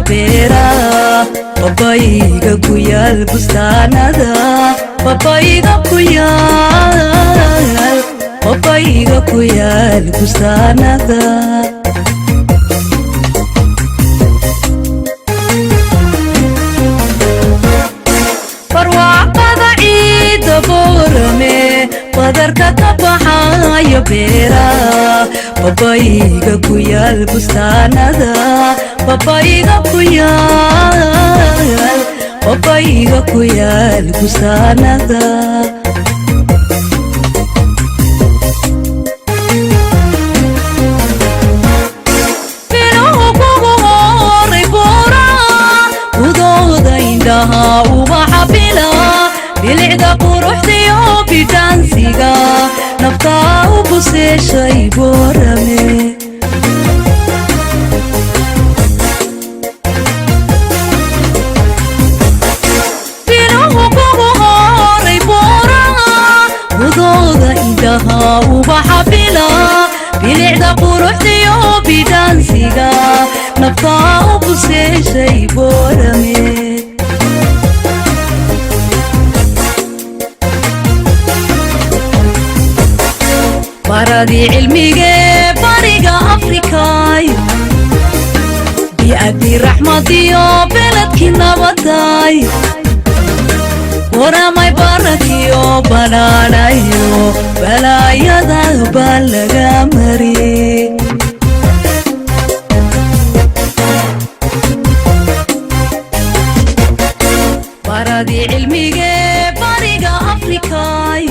beera babayga ku yaal bustaanada babayga ku yaal bustaanada barwaaqada ciida boorame badarka ka baxayo beera babayga ku yaal bustaanada babayga ku yaal bustaanada biluhu kugu horay boora udooda indhaha ubaxa bila bilicda quruxdiyo bidhaansiga naftaa u buseeshay boorame ubaxa bila bilicda quruxdiyo bidhaansiga naftaa u buseeshay boorame baradii cilmigee bariga afrikaay bi'adii raxmadiyo beledkii nabadaay waramay barakiyo banaanayo balaayada baa laga mariyey baradii cilmigee bariga afrikaay